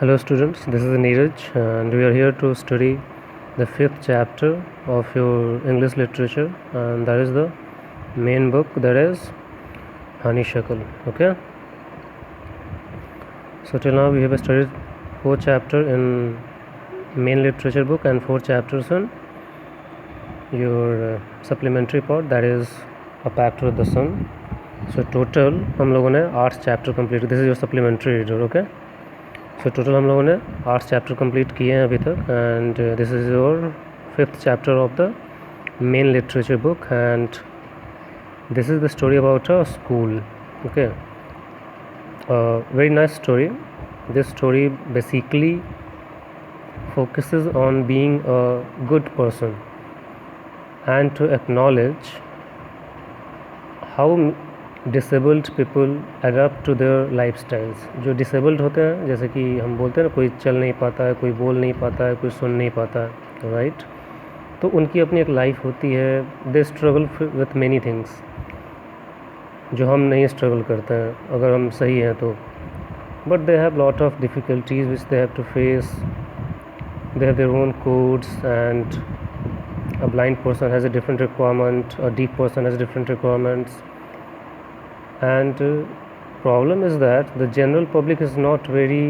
Hello students, this is Neeraj and we are here to study the 5th chapter of your English literature, and that is the main book, that is Honeysuckle. Okay, so till now we have studied 4 chapter in main literature book and 4 chapters in your supplementary part, that is A Pact with the Sun. So total हम लोगों ने 8 chapter complete, this is your supplementary reader. Okay, so total हम लोगों ने 8 chapter complete किए हैं अभी तक, and this is your 5th chapter of the main literature book, and this is the story about a school. Okay, very nice story. This story basically focuses on being a good person and to acknowledge how disabled people adapt to their lifestyles. जो disabled होते हैं, जैसे कि हम बोलते हैं ना, कोई चल नहीं पाता है, कोई बोल नहीं पाता है, कोई सुन नहीं पाता है, राइट? तो उनकी अपनी एक लाइफ होती है. They struggle with many things जो हम नहीं स्ट्रगल करते हैं अगर हम सही हैं तो. But they have lot of difficulties which they have to face. They have their own codes, and a blind person has a different requirement, a deaf person has different requirements. And problem is that the general public is not very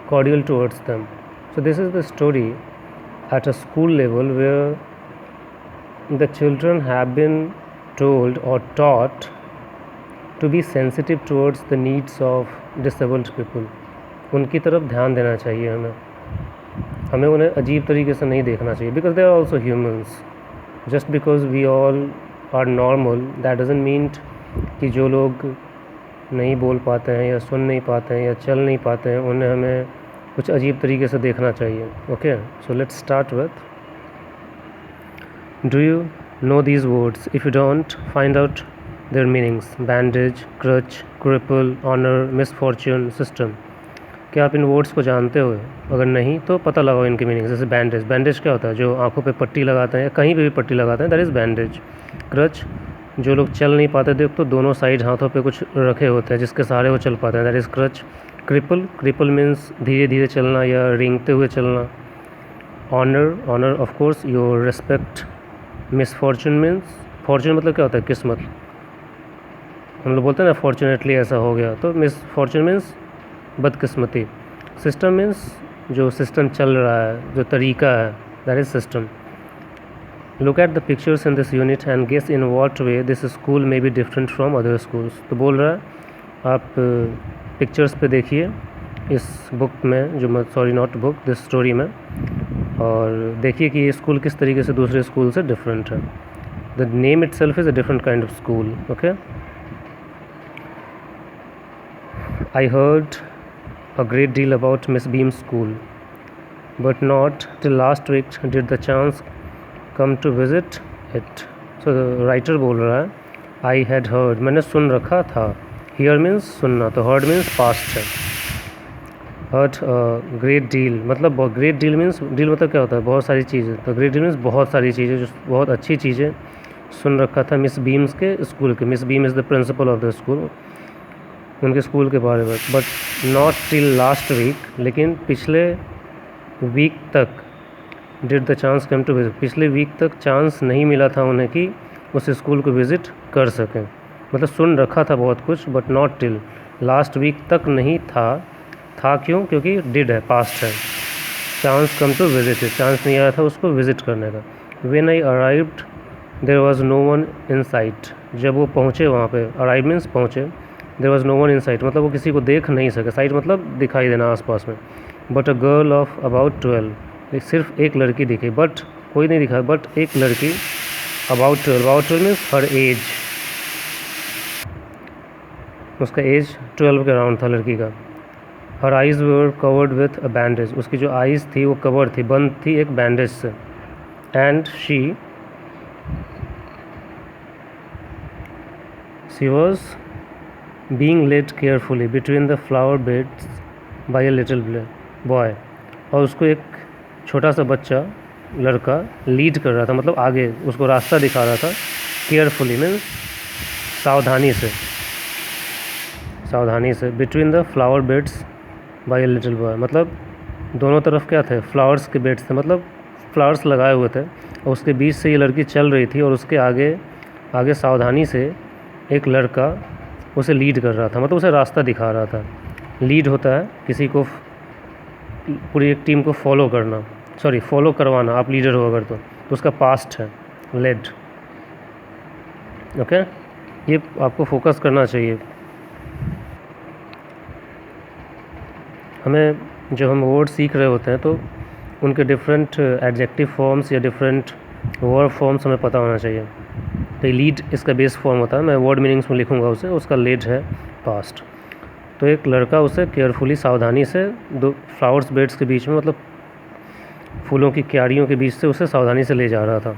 cordial towards them. So this is the story at a school level where the children have been told or taught to be sensitive towards the needs of disabled people. उनकी तरफ ध्यान देना चाहिए हमें उन्हें अजीब तरीके से नहीं देखना चाहिए, because they are also humans. Just because we all are normal, that doesn't mean कि जो लोग नहीं बोल पाते हैं या सुन नहीं पाते हैं या चल नहीं पाते हैं उन्हें हमें कुछ अजीब तरीके से देखना चाहिए. Okay, so let's start with, do you know these words? If you don't, find out their meanings. Bandage, crutch, cripple, honour, misfortune, system. क्या आप इन वर्ड्स को जानते हो? अगर नहीं तो पता लगाओ इनके मीनिंग्स. जैसे बैंडेज, बैंडेज क्या होता है? जो आंखों पे पट्टी लगाते हैं या कहीं पे भी पट्टी लगाते हैं, दैट इज़ बैंडेज. क्रच, जो लोग चल नहीं पाते देख तो दोनों साइड हाथों पे कुछ रखे होते हैं जिसके सहारे वो चल पाते हैं, that is crutch. Cripple, cripple means धीरे धीरे चलना या रेंगते हुए चलना. Honour, honour of course your respect. Misfortune means, fortune मतलब क्या होता है? किस्मत. हम लोग बोलते हैं ना फॉर्चुनेटली ऐसा हो गया, तो मिसफॉर्चून मीन्स बदकिस्मती. सिस्टम मीन्स जो सिस्टम चल रहा है, जो तरीका है, that is system. Look at the pictures in this unit and guess in what way this school may be different from other schools. तो बोल रहा है आप पिक्चर्स पे देखिए इस बुक में, जो sorry not book, this story में, और देखिए कि ये स्कूल किस तरीके से दूसरे स्कूल से डिफरेंट है. The name itself is a different kind of school. Okay, I heard a great deal about Miss Beam school but not till last week did the chance come to visit it. So writer बोल रहा है, आई had heard, मैंने सुन रखा था. Here means सुनना, तो heard means past है. Heard great deal मतलब ग्रेट डील मीन्स, डील मतलब क्या होता है? बहुत सारी चीज़ें. तो ग्रेट डील मीन्स बहुत सारी चीज़ें, जो बहुत अच्छी चीज़ें सुन रखा था मिस बीम्स के स्कूल के. Miss Beam is the principal of the school, उनके स्कूल के बारे में. But not till last week, लेकिन पिछले वीक तक did the chance come to visit, पिछले वीक तक चांस नहीं मिला था उन्हें कि उस स्कूल को विज़िट कर सकें. मतलब सुन रखा था बहुत कुछ, but not till last week तक नहीं था क्यों? क्योंकि डिड है, पास्ट है. Chance come to visit, chance नहीं आया था उसको विज़िट करने का. When I arrived there was no one in sight, जब वो पहुँचे वहाँ पे, अराइव मीन्स पहुँचे, there was no one in sight मतलब वो किसी को देख नहीं सके. साइट मतलब दिखाई देना आसपास में. But a girl of about 12, सिर्फ एक लड़की दिखी, बट कोई नहीं दिखा, बट एक लड़की अबाउट 12 मीन्स हर एज, उसका एज 12 के अराउंड था लड़की का. हर eyes were covered with a bandage, उसकी जो आइज़ थी वो कवर्ड थी, बंद थी एक बैंडेज से. And she was being led carefully between the flower beds by a little boy, और उसको एक छोटा सा बच्चा, लड़का लीड कर रहा था, मतलब आगे उसको रास्ता दिखा रहा था. केयरफुली मीन्स सावधानी से, between the flower beds by a little boy, मतलब दोनों तरफ क्या थे, फ्लावर्स के बेड्स थे, मतलब फ्लावर्स लगाए हुए थे और उसके बीच से ये लड़की चल रही थी और उसके आगे आगे सावधानी से एक लड़का उसे लीड कर रहा था, मतलब उसे रास्ता दिखा रहा था। लीड होता है किसी को, पूरी एक टीम को फॉलो करना, सॉरी फॉलो करवाना, आप लीडर हो अगर तो उसका पास्ट है लेड। ओके, ये आपको फोकस करना चाहिए। हमें जब हम वर्ड सीख रहे होते हैं तो उनके डिफरेंट एडजेक्टिव फॉर्म्स या डिफरेंट वर्ब फॉर्म्स हमें पता होना चाहिए। तो लीड इसका बेस फॉर्म होता है, मैं वर्ड मीनिंग्स में लिखूंगा उसे, उसका लेड है पास्ट। तो एक लड़का उसे केयरफुली, सावधानी से दो फ्लावर्स बेड्स के बीच में, मतलब फूलों की क्यारियों के बीच से उसे सावधानी से ले जा रहा था।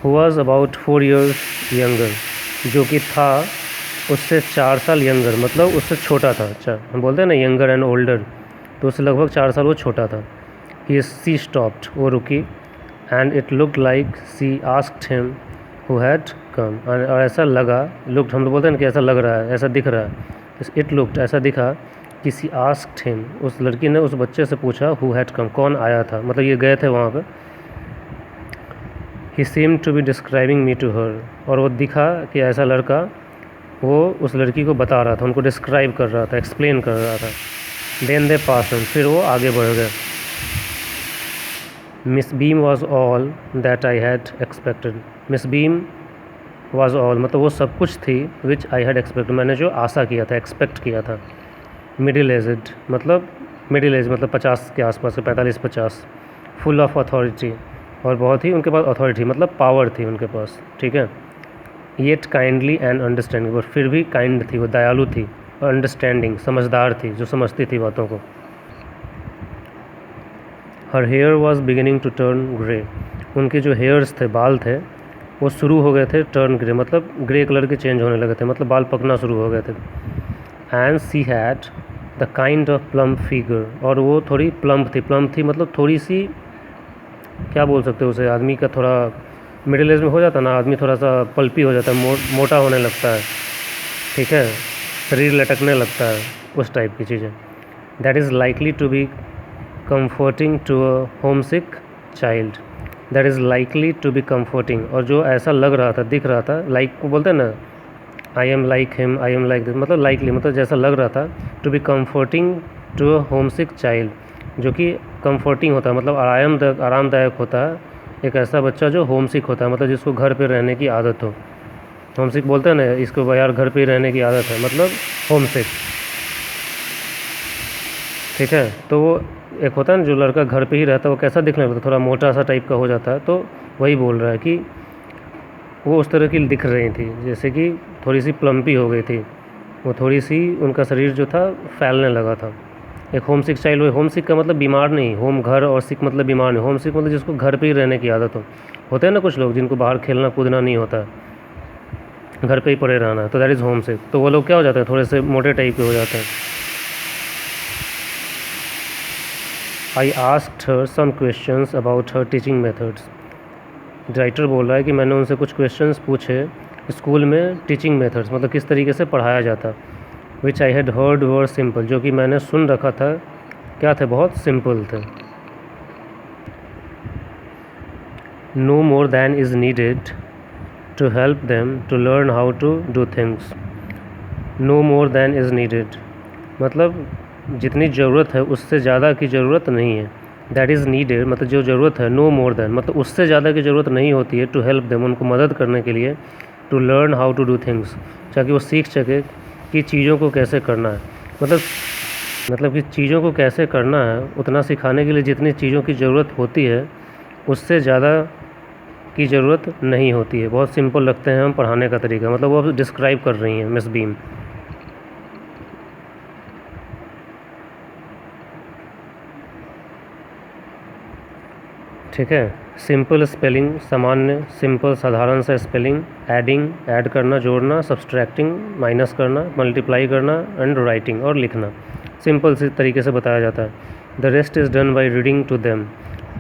Who was about 4 years younger, जो कि था उससे 4 साल यंगर, मतलब उससे छोटा था। अच्छा, हम बोलते हैं ना यंगर एंड ओल्डर, तो उससे लगभग 4 साल वो छोटा था। सी स्टॉप्ड, वो रुकी। And it looked like she asked him who had come, और ऐसा लगा, लुक्ड हम लोग बोलते हैं ना कि ऐसा लग रहा है, ऐसा दिख रहा है। इट लुक्ड, ऐसा दिखा कि सी आस्क्ड हिम, उस लड़की ने उस बच्चे से पूछा हु हैड कम, कौन आया था, मतलब ये गए थे वहाँ पर। He seemed to be describing me to her, और वो दिखा कि ऐसा लड़का वो उस लड़की को बता रहा था, उनको डिस्क्राइब कर रहा था, एक्सप्लेन कर रहा था। देन दे पास ऑन, फिर वो आगे बढ़ गए। Miss beam was all that I had expected, miss beam was all मतलब वो सब कुछ थी, विच आई हैड एक्सपेक्टेड, मैंने जो आशा किया था, एक्सपेक्ट किया था। मिडिल एजड मतलब मिडिल एज मतलब 50 के आसपास, 45-50। फुल ऑफ अथॉरिटी, और बहुत ही उनके पास अथॉरिटी मतलब पावर थी उनके पास, ठीक है। येट काइंडली एंड अंडरस्टैंडिंग, और फिर भी काइंड थी, वो दयालु थी, और अंडरस्टैंडिंग समझदार थी, जो समझती थी बातों को। Her hair was beginning to turn grey, उनके जो हेयर्स थे, बाल थे, वो शुरू हो गए थे टर्न ग्रे, मतलब ग्रे कलर के चेंज होने लगे थे, मतलब बाल पकना शुरू हो गए थे। And she had the kind of plump figure, और वो थोड़ी प्लम्प थी मतलब थोड़ी सी, क्या बोल सकते हो उसे, आदमी का थोड़ा मिडिल एज में हो जाता है ना आदमी, थोड़ा सा पल्पी हो जाता है, मोटा होने लगता है, ठीक है, शरीर लटकने लगता है, उस टाइप की चीज़ें। That is likely to be comforting to a homesick child, that is likely to be comforting, और जो ऐसा लग रहा था, दिख रहा था, लाइक वो बोलते हैं ना, I am like him, I am like this, मतलब लाइकली मतलब जैसा लग रहा था, to be comforting to a homesick child, जो कि कम्फर्टिंग होता है, मतलब आरामदायक होता है, एक ऐसा बच्चा जो होम सिक होता है, मतलब जिसको घर पे रहने की आदत हो। होम सिक बोलते हैं ना इसको, यार घर पे ही रहने की आदत है, मतलब होम सिक, ठीक है। तो वो एक होता है ना जो लड़का घर पे ही रहता है, वो कैसा दिखने लगता है, थोड़ा मोटा सा टाइप का हो जाता है, तो वही बोल रहा है कि वो उस तरह की दिख रही थी, जैसे कि थोड़ी सी प्लम्पी हो गई थी, वो थोड़ी सी उनका शरीर जो था फैलने लगा था। एक होम सिक चाइल्ड, होम सिक का मतलब बीमार नहीं, होम घर, और सिक मतलब बीमार नहीं, होम सिक मतलब जिसको घर पे ही रहने की आदत हो। होते हैं ना कुछ लोग जिनको बाहर खेलना कूदना नहीं होता है, घर पे ही पड़े रहना है, तो दैट इज़ होम सिक। तो वो लोग क्या हो जाते हैं, थोड़े से मोटे टाइप के हो जाते हैं। I asked her some questions about her teaching methods, writer बोल रहा है कि मैंने उनसे कुछ क्वेश्चंस पूछे स्कूल में टीचिंग मेथड्स, मतलब किस तरीके से पढ़ाया जाता। Which I had heard were simple, जो कि मैंने सुन रखा था, क्या थे, बहुत सिंपल थे। No more than is needed to help them to learn how to do things. No more than is needed मतलब जितनी ज़रूरत है उससे ज़्यादा की ज़रूरत नहीं है। दैट इज़ नीडेड मतलब जो ज़रूरत है, नो मोर दैन मतलब उससे ज़्यादा की ज़रूरत नहीं होती है, टू हेल्प देम उनको मदद करने के लिए, to learn how to do things ताकि वो सीख सके कि चीज़ों को कैसे करना है, मतलब कि चीज़ों को कैसे करना है, उतना सिखाने के लिए जितनी चीज़ों की ज़रूरत होती है उससे ज़्यादा की ज़रूरत नहीं होती है। बहुत सिंपल लगते हैं हम पढ़ाने का तरीका, मतलब वो अब डिस्क्राइब कर रही हैं मिस बीम। ठीक है, सिंपल स्पेलिंग, सामान्य सिंपल साधारण सा स्पेलिंग, एडिंग ऐड करना जोड़ना, सब्सट्रैक्टिंग माइनस करना, मल्टीप्लाई करना, एंड राइटिंग और लिखना, सिंपल से तरीके से बताया जाता है। The rest is done by reading to them,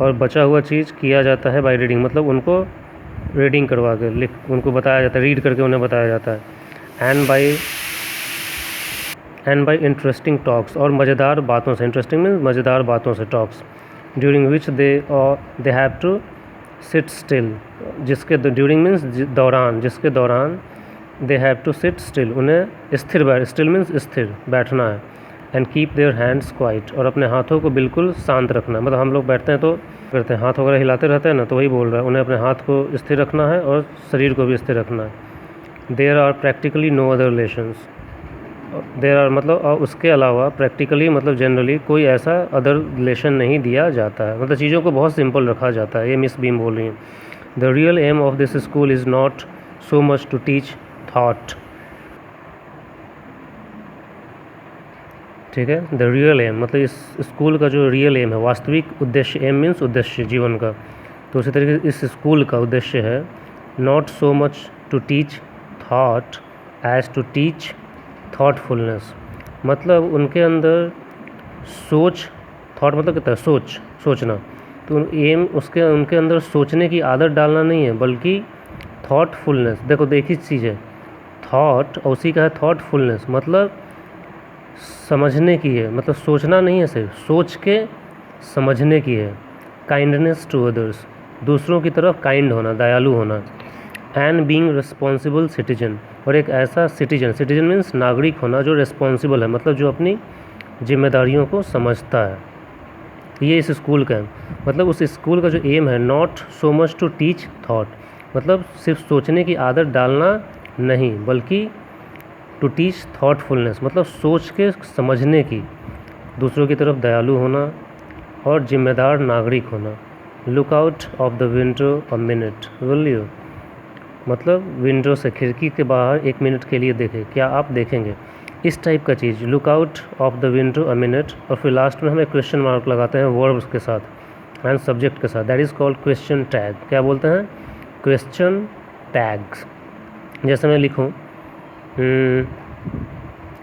और बचा हुआ चीज़ किया जाता है बाई रीडिंग, मतलब उनको रीडिंग करवा के उनको बताया जाता है, रीड करके उन्हें बताया जाता है। एंड बाई इंटरेस्टिंग टॉक्स, और मज़ेदार बातों से, इंटरेस्टिंग मीन्स मज़ेदार बातों से, talks during which they have to sit still, जिसके ड्यूरिंग मीन्स दौरान, जिसके दौरान they have to sit still, उन्हें स्थिर बैठ, स्टिल मीन्स स्थिर बैठना है, and keep their hands quiet, और अपने हाथों को बिल्कुल शांत रखना है। मतलब हम लोग बैठते हैं तो करते हैं, हाथ वगैरह हिलाते रहते हैं ना, तो वही बोल रहा है उन्हें अपने हाथ को स्थिर रखना है और शरीर को भी स्थिर रखना है। There are practically no other relations, there are मतलब और उसके अलावा प्रैक्टिकली मतलब जनरली कोई ऐसा अदर रिलेशन नहीं दिया जाता है, मतलब चीज़ों को बहुत सिंपल रखा जाता है। ये मिस बीम बोल रही हैं। The real aim of this school is not so much to teach thought, ठीक है। द रियल एम मतलब इस स्कूल का जो रियल एम है, वास्तविक उद्देश्य, एम मीन्स उद्देश्य जीवन का, तो उसी तरीके से इस स्कूल का उद्देश्य है not so much to teach thought as to teach thoughtfulness, मतलब उनके अंदर सोच, थॉट मतलब कहता है सोच, सोचना, तो एम उसके उनके अंदर सोचने की आदत डालना नहीं है, बल्कि थॉटफुलनेस। देखो एक ही चीज़ है थॉट, और उसी का है थॉटफुलनेस, मतलब समझने की है, मतलब सोचना नहीं है, सिर्फ सोच के समझने की है। काइंडनेस टू अदर्स, दूसरों की तरफ काइंड होना, दयालु होना। एंड बीइंग रिस्पॉन्सिबल सिटीजन, और एक ऐसा सिटीजन, सिटीजन मीन्स नागरिक होना जो रिस्पॉन्सिबल है, मतलब जो अपनी जिम्मेदारियों को समझता है। ये इस स्कूल का है, मतलब उस स्कूल का जो एम है not so much to teach thought, मतलब सिर्फ सोचने की आदत डालना नहीं, बल्कि टू टीच थॉटफुलनेस, मतलब सोच के समझने की, दूसरों की तरफ दयालु होना और जिम्मेदार नागरिक होना। Look out of the window a minute will you, मतलब विंडो से, खिड़की के बाहर एक मिनट के लिए देखें, क्या आप देखेंगे, इस टाइप का चीज़। Look out of the window a minute, और फिर लास्ट में हम एक क्वेश्चन मार्क लगाते हैं वर्ब्स के साथ एंड सब्जेक्ट के साथ, that is called question tag. क्या बोलते हैं? Question tags. जैसे मैं लिखूँ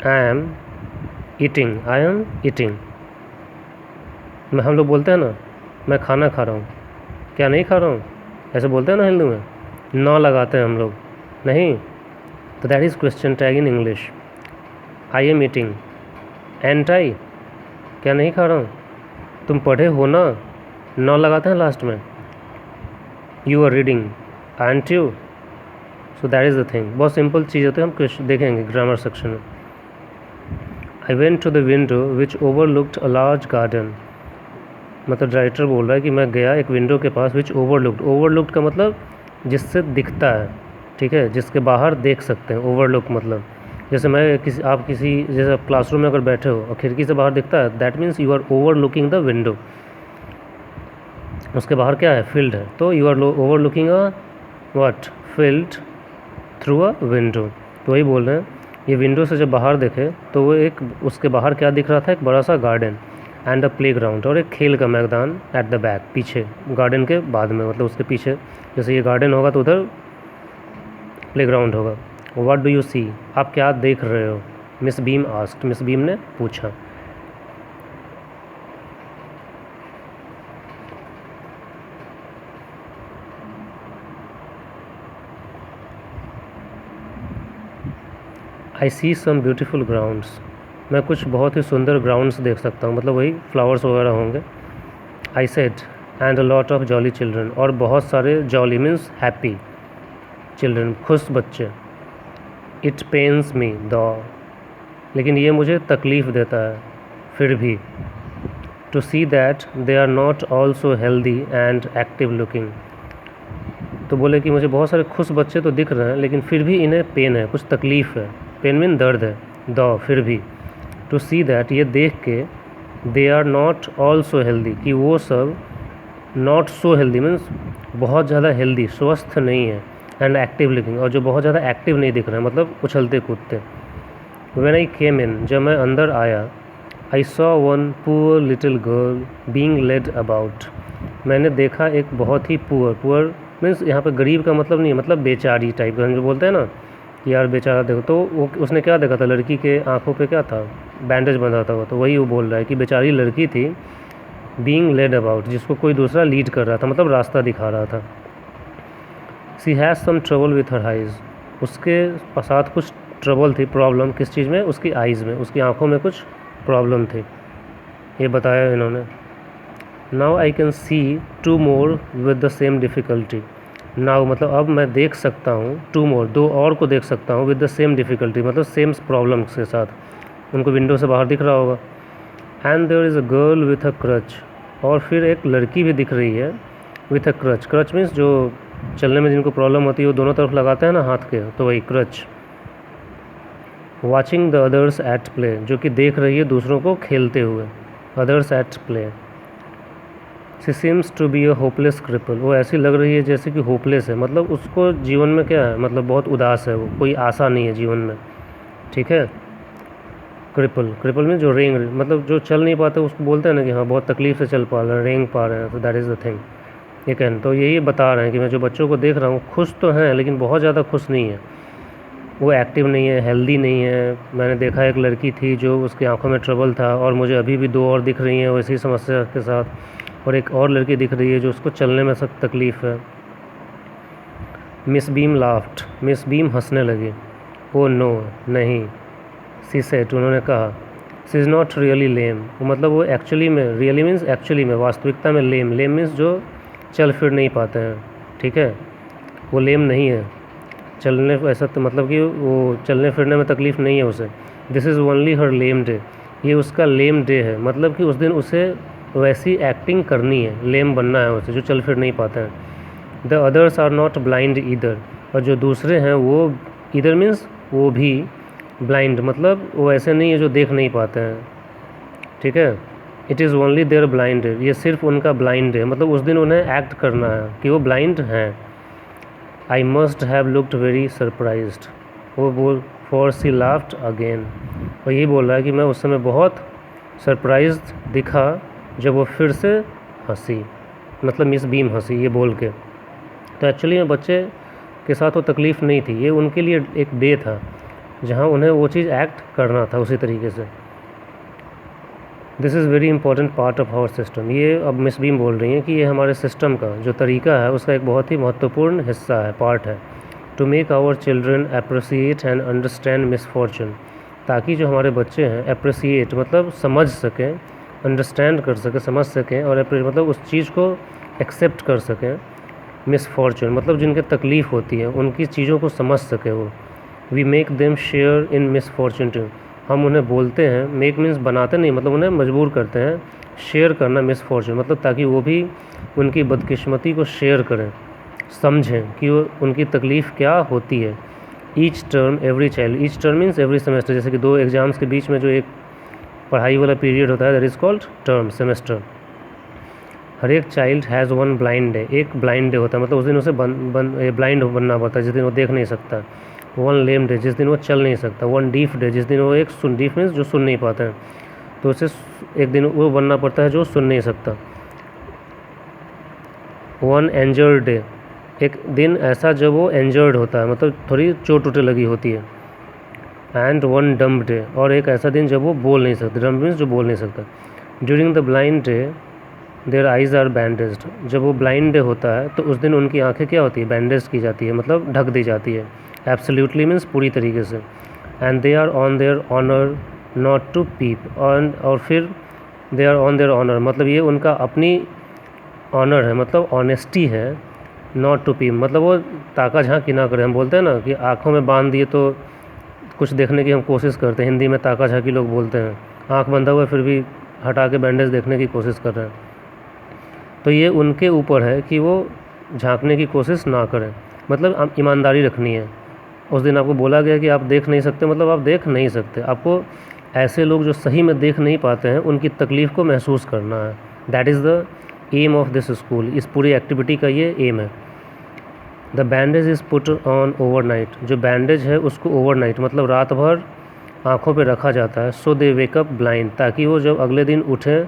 आई am eating, I am eating, मैं, हम लोग बोलते हैं ना मैं खाना खा रहा हूँ, क्या नहीं खा रहा हूँ, ऐसे बोलते हैं ना हिंदू में, ना लगाते हैं हम लोग, नहीं, तो that is question tag in English. I am eating, ain't I, क्या नहीं खा रहा हूँ, तुम पढ़े हो ना, ना लगाते हैं लास्ट में। You are reading, and you, so that is the thing. बहुत सिंपल चीज़ होती है, हम क्वेश्चन देखेंगे ग्रामर सेक्शन में। I went to the window which overlooked a large garden, मतलब राइटर बोल रहा है कि मैं गया एक विंडो के पास विच ओवरलुक्ड, ओवरलुक्ड का मतलब जिससे दिखता है, ठीक है, जिसके बाहर देख सकते हैं। ओवरलुक मतलब जैसे मैं किसी, आप किसी, जैसे आप क्लासरूम में अगर बैठे हो और खिड़की से बाहर दिखता है, that means you are overlooking the window, उसके बाहर क्या है, फील्ड है, तो you are overlooking a what, field through a window. तो वही बोल रहे हैं, ये विंडो से जब बाहर देखे तो वो एक, उसके बाहर क्या दिख रहा था, एक बड़ा सा garden and a play ground, और एक खेल का मैदान एट द बैक, पीछे, गार्डन के बाद में, मतलब उसके पीछे, जैसे ये गार्डन होगा तो उधर प्ले ग्राउंड होगा। व्हाट डू यू सी, आप क्या देख रहे हो, miss beam asked, miss beam ने पूछा। आई सी सम ब्यूटीफुल ग्राउंड्स, मैं कुछ बहुत ही सुंदर ग्राउंड्स देख सकता हूँ, मतलब वही फ्लावर्स वगैरह होंगे। I said and a lot of jolly children, और बहुत सारे, जॉली मीन्स हैप्पी, चिल्ड्रन खुश बच्चे। इट पेन्स मी द, लेकिन ये मुझे तकलीफ़ देता है, फिर भी, to see that they are not also healthy and active looking, तो बोले कि मुझे बहुत सारे खुश बच्चे तो दिख रहे हैं, लेकिन फिर भी इन्हें पेन है, कुछ तकलीफ़ है, पेन मीन दर्द है, द फिर भी, टू सी दैट ये देख के, they are not also healthy कि वो सब, नॉट सो हेल्दी मीन्स बहुत ज़्यादा हेल्दी, स्वस्थ नहीं है, एंड एक्टिव लुकिंग, और जो बहुत ज़्यादा एक्टिव नहीं दिख रहे हैं, मतलब उछलते कूदते। व्हेन आई केम इन, जब मैं अंदर आया, I saw one poor little girl being led about, मैंने देखा एक बहुत ही पुअर मीन्स यहाँ पे गरीब का मतलब नहीं है, मतलब बेचारी टाइप का, जो बोलते हैं ना कि यार बेचारा देखो, तो वो उसने क्या देखा था, लड़की के आंखों पे क्या था, बैंडेज बंधा था, तो वही वो बोल रहा है कि बेचारी लड़की थी, बीइंग लेड अबाउट, जिसको कोई दूसरा लीड कर रहा था, मतलब रास्ता दिखा रहा था। She has some trouble with her eyes, उसके साथ कुछ ट्रबल थी, प्रॉब्लम किस चीज़ में, उसकी आइज़ में, उसकी आँखों में कुछ प्रॉब्लम थी, ये बताया इन्होंने। Now I can see 2 more with the same difficulty. Now मतलब अब मैं देख सकता हूँ 2 more, 2 और को देख सकता हूँ, विद द सेम डिफ़िकल्टी मतलब सेम प्रॉब्लम्स के साथ, उनको विंडो से बाहर दिख रहा होगा। And there is a girl with a crutch, और फिर एक लड़की भी दिख रही है with a crutch. Crutch means जो चलने में जिनको प्रॉब्लम होती है वो दोनों तरफ लगाते हैं ना हाथ के, तो वही crutch. Watching the others at play, जो कि देख रही है दूसरों को खेलते हुए, others at play. She seems to be a hopeless cripple, वो ऐसी लग रही है जैसे कि होपलेस है, मतलब उसको जीवन में क्या है, मतलब बहुत उदास है, वो कोई आशा नहीं है जीवन में, ठीक है। क्रिपल, क्रिपल में जो रेंग, मतलब जो चल नहीं पाते उसको बोलते हैं ना कि हाँ बहुत तकलीफ से चल पा रहे हैं, रेंग पा रहे हैं, तो दैट इज़ द थिंग। ये कहना, तो यही बता रहे हैं कि मैं जो बच्चों को देख रहा हूँ खुश तो हैं लेकिन बहुत ज़्यादा खुश नहीं है, वो एक्टिव नहीं है, हेल्दी नहीं है। मैंने देखा एक लड़की थी जो उसकी आंखों में ट्रबल था, और मुझे अभी भी 2 और दिख रही हैं वैसी समस्या के साथ, और एक और लड़की दिख रही है जो उसको चलने में सख्त तकलीफ़ है। Miss beam laughed, miss beam हंसने लगी। ओ नो, नहीं। सी सेड, उन्होंने कहा, सी इज़ नॉट रियली लेम, मतलब वो एक्चुअली में, रियली मीन्स एक्चुअली में, वास्तविकता में लेम, लेम मीन्स जो चल फिर नहीं पाते हैं, ठीक है, वो लेम नहीं है। चलने ऐसा तो मतलब कि वो चलने फिरने में तकलीफ़ नहीं है उसे। This is only her lame day, ये उसका लेम डे है, मतलब कि उस दिन उसे वैसी एक्टिंग करनी है, लेम बनना है उसे, जो चल फिर नहीं पाते हैं। The others are not blind either, और जो दूसरे हैं वो, ईदर मीन्स वो भी, ब्लाइंड मतलब वो ऐसे नहीं है जो देख नहीं पाते हैं, ठीक है। It is only their blind, ये सिर्फ उनका ब्लाइंड है, मतलब उस दिन उन्हें एक्ट करना है कि वो ब्लाइंड हैं। I must have looked very surprised, वो बोल, फॉर सी लाफ्ट अगेन, और यही बोल रहा है कि मैं उस समय बहुत सरप्राइज्ड दिखा जब वो फिर से हंसी, मतलब मिस बीम हंसी, ये बोल के। तो एक्चुअली में बच्चे के साथ वो तकलीफ़ नहीं थी, ये उनके लिए एक डे था जहाँ उन्हें वो चीज़ एक्ट करना था उसी तरीके से। This is very important part of our system, ये अब मिस बीम बोल रही हैं कि ये हमारे सिस्टम का जो तरीका है उसका एक बहुत ही महत्वपूर्ण हिस्सा है, पार्ट है। To make our children appreciate and understand misfortune, ताकि जो हमारे बच्चे हैं अप्रिसिएट मतलब समझ सकें, अंडरस्टैंड कर सकें, समझ सकें, और मतलब उस चीज़ को एक्सेप्ट कर सकें। मिसफॉर्चून मतलब जिनके तकलीफ़ होती है उनकी चीज़ों को समझ सकें वो। We make them share in misfortune too, हम उन्हें बोलते हैं, मेक मीन्स बनाते नहीं, मतलब उन्हें मजबूर करते हैं शेयर करना मिसफॉर्चून, मतलब ताकि वो भी उनकी बदकिस्मती को शेयर करें, समझें कि वो उनकी तकलीफ़ क्या होती है। Each term every child, each term means every semester, जैसे कि 2 एग्ज़ाम्स के बीच में जो एक पढ़ाई वाला पीरियड होता है that is called term, semester. हर एक child has one blind day, एक ब्लाइंड डे होता है, मतलब उस दिन उसे ब्लाइंड बनना पड़ता है जिस दिन वो देख नहीं सकता। वन लेम डे, जिस दिन वो चल नहीं सकता। वन डीफ डे, जिस दिन वो एक सुन, डीफ मीन्स जो सुन नहीं पाते हैं, तो उसे एक दिन वो बनना पड़ता है जो सुन नहीं सकता। वन इंजर्ड डे, एक दिन ऐसा जब वो इंजर्ड होता है, मतलब थोड़ी चोट उटे लगी होती है। एंड वन डम्ब डे, और एक ऐसा दिन जब वो बोल नहीं सकते, डम्ब मीन्स जो बोल नहीं सकता। During the blind day their eyes are bandaged, जब वो ब्लाइंड डे होता है तो उस दिन उनकी आंखें क्या होती है, बैंडेज की जाती है, मतलब ढक दी जाती है। एब्सोल्युटली मीन्स पूरी तरीके से। And they are on their honour not to peep, और फिर they are on their honour, मतलब ये उनका अपनी ऑनर है, मतलब ऑनेस्टी है। नॉट टू पीप मतलब वो ताका झांकी ना करें, हम बोलते हैं ना कि आँखों में बांध दिए तो कुछ देखने की हम कोशिश करते हैं, हिंदी में ताका झांकी लोग बोलते हैं, आँख बंधा हुआ फिर भी हटा के बैंडेज देखने की कोशिश कर रहे हैं। तो ये उनके ऊपर है कि वो झांकने की कोशिश ना करें, मतलब ईमानदारी रखनी है। उस दिन आपको बोला गया कि आप देख नहीं सकते, मतलब आप देख नहीं सकते, आपको ऐसे लोग जो सही में देख नहीं पाते हैं उनकी तकलीफ़ को महसूस करना है। That is the aim of this school, इस पूरी एक्टिविटी का ये एम है। The bandage is put on overnight, जो बैंडेज है उसको ओवरनाइट मतलब रात भर आँखों पे रखा जाता है। सो दे वेकअप ब्लाइंड, ताकि वो जब अगले दिन उठें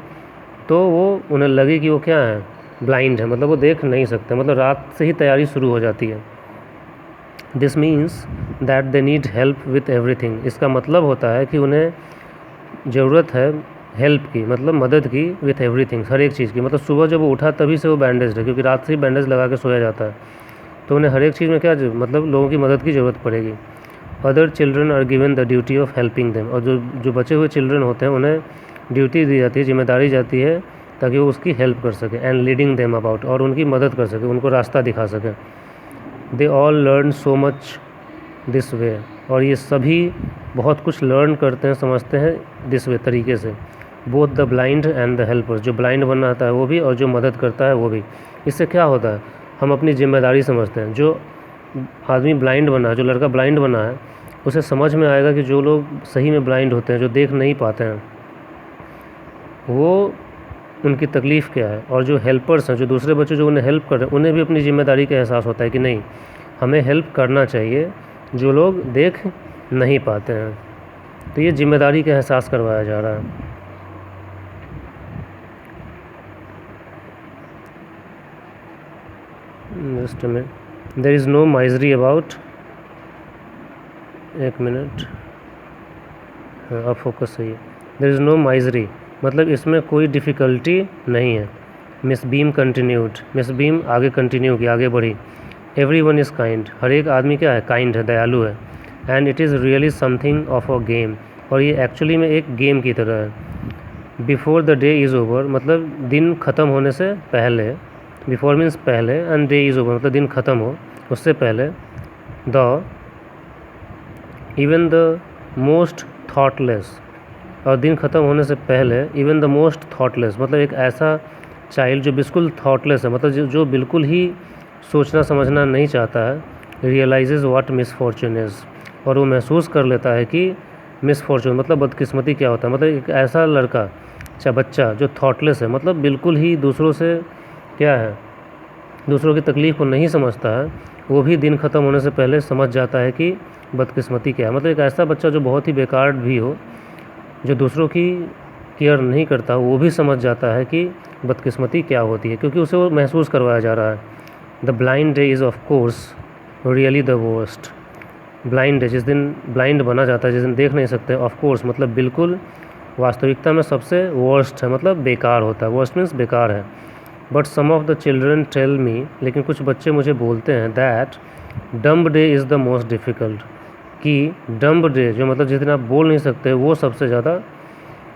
तो वो उन्हें लगे कि वो क्या है, ब्लाइंड है, मतलब वो देख नहीं सकते, मतलब रात से ही तैयारी शुरू हो जाती है। This means that they need help with everything, इसका मतलब होता है कि उन्हें ज़रूरत है हेल्प की, मतलब मदद की, विथ एवरीथिंग हर एक चीज़ की, मतलब सुबह जब वो उठा तभी से वो बैंडेज है, क्योंकि रात से ही बैंडेज लगा के सोया जाता है, तो उन्हें हर एक चीज़ में क्या मतलब लोगों की मदद की ज़रूरत पड़ेगी। Other children are given the duty of helping them, और जो बचे हुए चिल्ड्रन होते हैं उन्हें ड्यूटी दी जाती है, जिम्मेदारी जाती है ताकि वो उसकी हेल्प कर सके, एंड लीडिंग देम अबाउट, और उनकी मदद कर सके, उनको रास्ता दिखा सके। They all learn so much this way, और ये सभी बहुत कुछ लर्न करते हैं, समझते हैं दिस वे तरीके से। Both the blind and the helper, जो ब्लाइंड बनना आता है वो भी और जो मदद करता है वो भी। इससे क्या होता है, हम अपनी जिम्मेदारी समझते हैं। जो आदमी ब्लाइंड बना है, जो लड़का ब्लाइंड बना है, उसे समझ में आएगा कि जो लोग सही में ब्लाइंड होते हैं, जो देख नहीं पाते हैं, वो उनकी तकलीफ़ क्या है। और जो हेल्पर्स हैं, जो दूसरे बच्चे जो उन्हें हेल्प कर रहे हैं, उन्हें भी अपनी ज़िम्मेदारी का एहसास होता है कि नहीं, हमें हेल्प करना चाहिए जो लोग देख नहीं पाते हैं। तो ये जिम्मेदारी का एहसास करवाया जा रहा है। Just minute, there is no misery about, एक मिनट, हाँ अब फोकस सही है। देयर इज़ नो माइजरी, मतलब इसमें कोई डिफ़िकल्टी नहीं है। Miss beam continued, miss beam आगे कंटिन्यू की, आगे बढ़ी। एवरी वन इज़ काइंड, हर एक आदमी क्या है, काइंड है, दयालु है। And it is really something of a game, और ये एक्चुअली में एक गेम की तरह है। Before the day is over, मतलब दिन ख़त्म होने से पहले, बिफोर मीन्स पहले, एंड डे इज़ ओवर मतलब दिन ख़त्म हो उससे पहले। The even the most thoughtless, और दिन ख़त्म होने से पहले इवन द मोस्ट थॉटलेस, मतलब एक ऐसा चाइल्ड जो बिल्कुल थॉटलेस है, मतलब जो बिल्कुल ही सोचना समझना नहीं चाहता है, रियलाइजेज़ व्हाट मिसफॉर्चून इज़, और वो महसूस कर लेता है कि मिसफॉर्चून मतलब बदकिस्मती क्या होता है। मतलब एक ऐसा लड़का चाहे बच्चा जो थॉटलेस है, मतलब बिल्कुल ही दूसरों से क्या है, दूसरों की तकलीफ़ को नहीं समझता है, वो भी दिन ख़त्म होने से पहले समझ जाता है कि बदकिस्मती क्या है। मतलब एक ऐसा बच्चा जो बहुत ही बेकार भी हो, जो दूसरों की केयर नहीं करता, वो भी समझ जाता है कि बदकिस्मती क्या होती है, क्योंकि उसे वो महसूस करवाया जा रहा है। The blind day is of course really the worst, blind day, जिस दिन ब्लाइंड बना जाता है, जिस दिन देख नहीं सकते, ऑफ कोर्स मतलब बिल्कुल वास्तविकता में सबसे वर्स्ट है, मतलब बेकार होता है। वर्स्ट मीन्स बेकार है। But some of the children tell me, लेकिन कुछ बच्चे मुझे बोलते हैं, that dumb day is the most difficult, कि डम्ब डे जो मतलब जिस दिन आप बोल नहीं सकते, वो सबसे ज़्यादा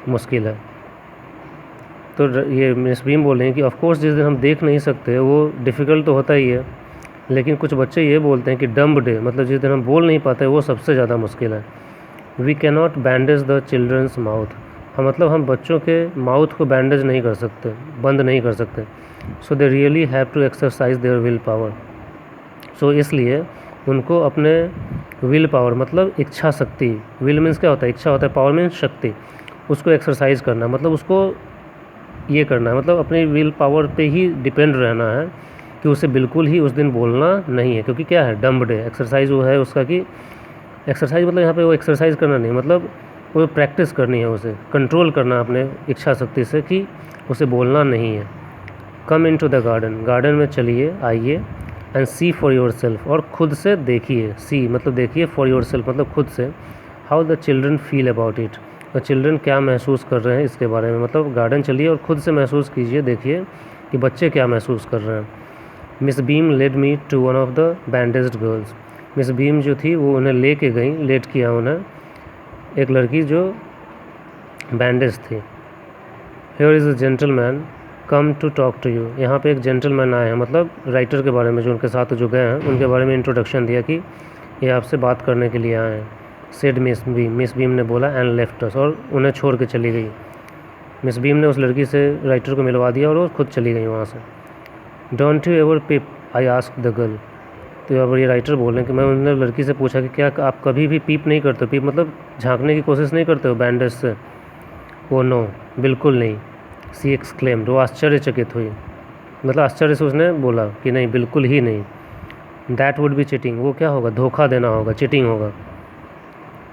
मुश्किल है। तो ये मिस बीम बोल रहे हैं कि ऑफ कोर्स जिस दिन हम देख नहीं सकते वो डिफ़िकल्ट तो होता ही है, लेकिन कुछ बच्चे ये बोलते हैं कि डम्ब डे मतलब जिस दिन हम बोल नहीं पाते वो सबसे ज़्यादा मुश्किल है। We cannot bandage the children's mouth, हम मतलब हम बच्चों के माउथ को बैंडेज नहीं कर सकते, बंद नहीं कर सकते। So they really have to exercise their will power, so इसलिए उनको अपने विल पावर मतलब इच्छा शक्ति, विल मीन्स क्या होता है, इच्छा होता है, पावर मीन्स शक्ति, उसको एक्सरसाइज करना, मतलब उसको ये करना है, मतलब अपनी विल पावर पे ही डिपेंड रहना है कि उसे बिल्कुल ही उस दिन बोलना नहीं है। क्योंकि क्या है, डम्ब डे, एक्सरसाइज वो है उसका कि एक्सरसाइज मतलब यहाँ पे वो एक्सरसाइज करना नहीं, मतलब वो प्रैक्टिस करनी है, उसे कंट्रोल करना अपने इच्छा शक्ति से कि उसे बोलना नहीं है। Come in to the garden, garden में चलिए, आइए, and see for yourself, और ख़ुद से देखिए, सी मतलब देखिए, फॉर योर सेल्फ मतलब खुद से, how the children feel about it, तो चिल्ड्रन क्या महसूस कर रहे हैं इसके बारे में। मतलब गार्डन चलिए और ख़ुद से महसूस कीजिए, देखिए कि बच्चे क्या महसूस कर रहे हैं। Miss Beam led me to one of the bandaged girls, Miss Beam जो थी वो उन्हें ले के गई, लेट किया उन्हें एक लड़की जो बैंडेज थी। Here is a gentleman come to talk to you, यहाँ पे एक जेंटलमैन आए हैं, मतलब राइटर के बारे में, जो उनके साथ जो गए हैं उनके बारे में इंट्रोडक्शन दिया कि ये आपसे बात करने के लिए आए हैं। सेड मिस बीम ने बोला, एंड लेफ्ट अस, और उन्हें छोड़ के चली गई। मिस बीम ने उस लड़की से राइटर को मिलवा दिया और वो खुद चली गई वहाँ से। Don't you ever pip, I ask the girl, तो अब ये राइटर बोल रहे हैं कि मैं उन्होंने लड़की से पूछा कि क्या आप कभी भी पीप नहीं करते हो, पीप मतलब झांकने की कोशिश नहीं करते हो बैंडेज से। वो नो, बिल्कुल नहीं। सी एक्सक्लेम्ड, वो आश्चर्यचकित हुई, मतलब आश्चर्य से उसने बोला कि नहीं, बिल्कुल ही नहीं। दैट वुड बी चीटिंग, वो क्या होगा, धोखा देना होगा, चीटिंग होगा।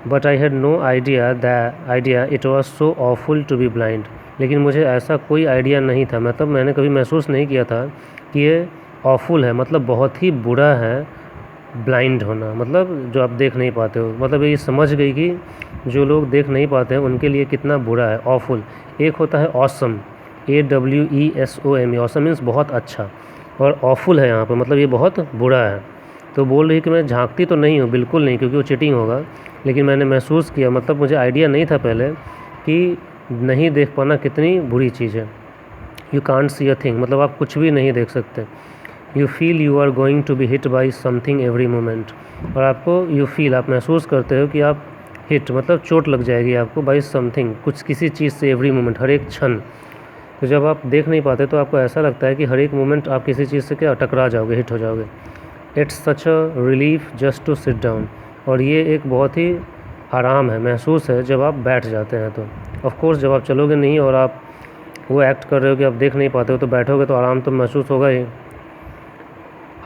But I had no idea it was so awful to be blind, लेकिन मुझे ऐसा कोई आइडिया नहीं था, मतलब मैंने कभी महसूस नहीं किया था कि ये ऑफुल है, मतलब बहुत ही बुरा है ब्लाइंड होना, मतलब जो आप देख नहीं पाते हो। मतलब ये समझ गई कि जो लोग देख नहीं पाते हैं उनके लिए कितना बुरा है, ऑफुल। एक होता है ऑसम, AWESOME, ऑसम मीन्स बहुत अच्छा, और ऑफुल है यहाँ पर मतलब ये बहुत बुरा है। तो बोल रही कि मैं झांकती तो नहीं हूँ, बिल्कुल नहीं, क्योंकि वो चीटिंग होगा, लेकिन मैंने महसूस किया, मतलब मुझे आइडिया नहीं था पहले कि नहीं देख पाना कितनी बुरी चीज़ है। You can't see a thing, मतलब आप कुछ भी नहीं देख सकते। You feel you are going to be hit by something every moment, और आपको यू फील, आप महसूस करते हो कि आप हिट मतलब चोट लग जाएगी आपको, बाई समथिंग कुछ किसी चीज़ से, एवरी मोमेंट हर एक क्षण। तो जब आप देख नहीं पाते तो आपको ऐसा लगता है कि हर एक मोमेंट आप किसी चीज़ से क्या टकरा जाओगे, हिट हो जाओगे। It's such a relief just to sit down, और ये एक बहुत ही आराम है, महसूस है जब आप बैठ जाते हैं। तो ऑफ कोर्स जब आप चलोगे नहीं और आप वो एक्ट कर रहे हो कि आप देख नहीं पाते हो, तो बैठोगे तो आराम तो महसूस होगा ही।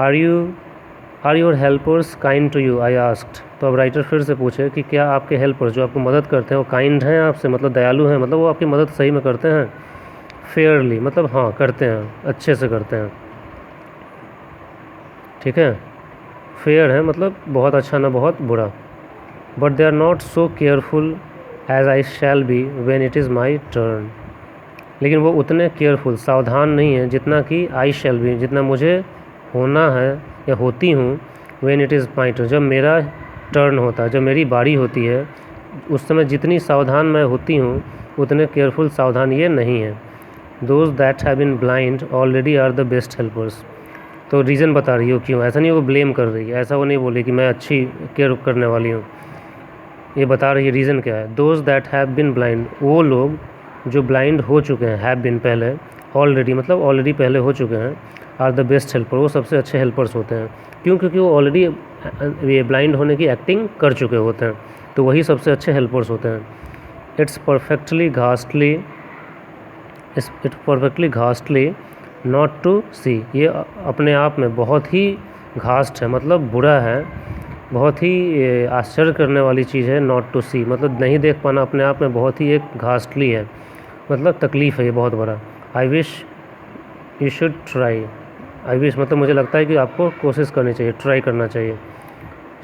Are your helpers kind to you, I asked. तो अब राइटर फिर से पूछे कि क्या आपके हेल्पर्स जो आपको मदद करते हैं वो काइंड हैं आपसे, मतलब दयालु हैं, मतलब वो आपकी मदद सही में करते हैं। फेयरली मतलब हाँ करते हैं, अच्छे से करते हैं, ठीक है। फेयर है मतलब बहुत अच्छा ना बहुत बुरा। But they are not so careful as I shall be when it is my turn, लेकिन वो उतने केयरफुल सावधान नहीं है जितना कि आई शैल बी, जितना मुझे होना है या होती हूँ, when it is my turn, जब मेरा टर्न होता है, जब मेरी बारी होती है, उस समय जितनी सावधान मैं होती हूँ उतने केयरफुल सावधान ये नहीं है। Those that have been blind already are the best helpers. तो रीज़न बता रही हो क्यों, ऐसा नहीं वो ब्लेम कर रही है, ऐसा वो नहीं बोली कि मैं अच्छी केयर करने वाली हूँ, ये बता रही है रीज़न क्या है। Those that have been blind, वो लोग जो ब्लाइंड हो चुके हैं, हैव बिन पहले, ऑलरेडी मतलब ऑलरेडी पहले हो चुके हैं, आर द बेस्ट हेल्पर, वो सबसे अच्छे हेल्पर्स होते हैं। क्यों? क्योंकि वो ऑलरेडी ये ब्लाइंड होने की एक्टिंग कर चुके होते हैं, तो वही सबसे अच्छे हेल्पर्स होते हैं। इट्स परफेक्टली घास्टली नॉट टू सी, ये अपने आप में बहुत ही घास्ट है, मतलब बुरा है, बहुत ही आश्चर्य करने वाली चीज़ है। नॉट टू सी मतलब नहीं देख पाना अपने आप में बहुत ही एक घास्टली है, मतलब तकलीफ़ है ये बहुत बड़ा। I wish you should try, I wish मतलब मुझे लगता है कि आपको कोशिश करनी चाहिए, ट्राई करना चाहिए।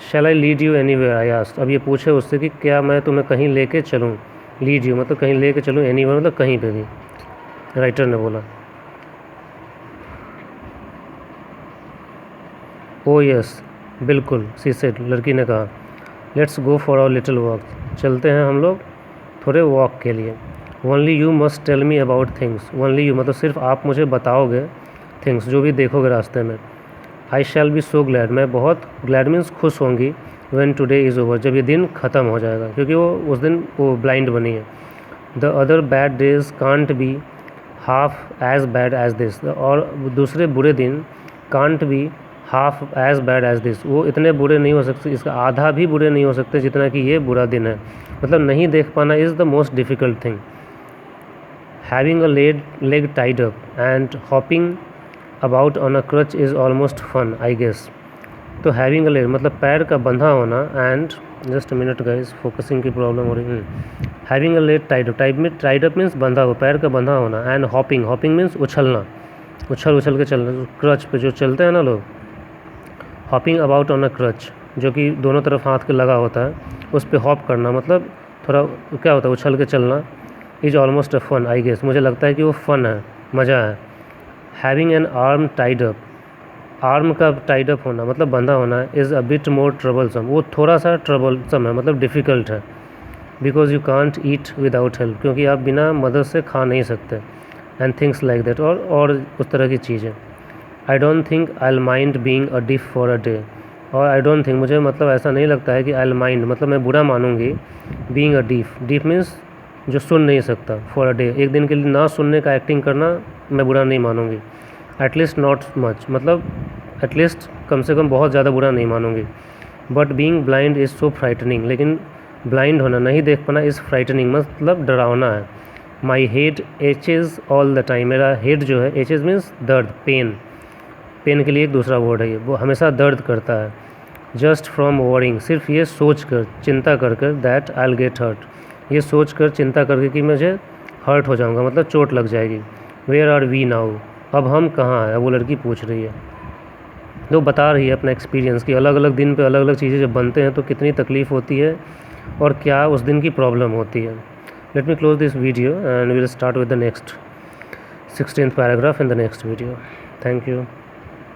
Shall I lead you anywhere, I asked. अब ये पूछे उससे कि क्या मैं तुम्हें कहीं लेके चलूँ, लीड यू मतलब कहीं लेके चलूँ, एनीवेयर मतलब कहीं पे भी, राइटर ने बोला। ओ यस बिल्कुल, सी सेड, लड़की ने कहा। Let's go for our little walk, चलते हैं हम लोग थोड़े वॉक के लिए। Only you must tell me about things, only you मतलब सिर्फ आप मुझे बताओगे थिंग्स, जो भी देखोगे रास्ते में। आई शैल बी सो ग्लैड, मैं बहुत ग्लैड मीन्स खुश होंगी, व्हेन टुडे इज़ ओवर, जब ये दिन ख़त्म हो जाएगा, क्योंकि वो उस दिन वो ब्लाइंड बनी है। The other bad days can't be half as bad as this, और दूसरे बुरे दिन can't be half as bad as this, वो इतने बुरे नहीं हो सकते, इसका आधा भी बुरे नहीं हो सकते जितना कि ये बुरा दिन है। मतलब नहीं देख पाना is the most difficult thing. Having a leg tied up and hopping about on a crutch is almost fun I guess. तो हैविंग अ लेग मतलब पैर का बंधा होना, and just minute guys focusing की प्रॉब्लम हो रही है। Having a leg tied up means बंधा हुआ, पैर का बंधा होना, एंड हॉपिंग मीन्स उछलना, उछल के चलना, क्रच पे जो चलते हैं ना लोग, hopping about on a crutch जो कि दोनों तरफ हाथ के लगा होता है, उस पर हॉप करना मतलब थोड़ा क्या होता है, उछल के चलना। Is almost a fun I guess, मुझे लगता है कि वो फ़न है, मज़ा है। Having an arm tied up, arm का टाइड अप होना मतलब बंधा होना, is a bit more troublesome, वो थोड़ा सा ट्रबलसम है, मतलब डिफ़िकल्ट है। Because you can't eat without help, क्योंकि आप बिना मदद से खा नहीं सकते। एंड थिंग्स लाइक दैट, और उस तरह की चीज़ें। I don't think I will mind being a diff for a day, और आई डोंट थिंक मुझे मतलब ऐसा नहीं लगता है कि आई विल माइंड मतलब मैं बुरा मानूंगी, बीइंग अ डिफ मीन्स जो सुन नहीं सकता, फॉर अ डे एक दिन के लिए ना सुनने का एक्टिंग करना मैं बुरा नहीं मानूंगी। एटलीस्ट नॉट मच मतलब एटलीस्ट कम से कम बहुत ज़्यादा बुरा नहीं मानूंगी। But being blind is so frightening, लेकिन ब्लाइंड होना नहीं देख पाना इज़ फ्राइटनिंग मतलब डरावना है। My head aches all the time, मेरा हेड जो है, एचेज़ मीन्स दर्द, पेन के लिए एक दूसरा वर्ड है ये, वो हमेशा दर्द करता है। जस्ट फ्रॉम वॉरिंग, सिर्फ ये सोच कर, चिंता कर कर, that I will get hurt, ये सोच कर चिंता करके कि मुझे हर्ट हो जाऊंगा मतलब चोट लग जाएगी। वेयर आर वी नाउ, अब हम कहाँ हैं, वो लड़की पूछ रही है। तो बता रही है अपना एक्सपीरियंस कि अलग अलग दिन पे अलग अलग चीज़ें जब बनते हैं तो कितनी तकलीफ़ होती है और क्या उस दिन की प्रॉब्लम होती है। Let me close this video and will start with the next 16th paragraph in the next video. Thank you.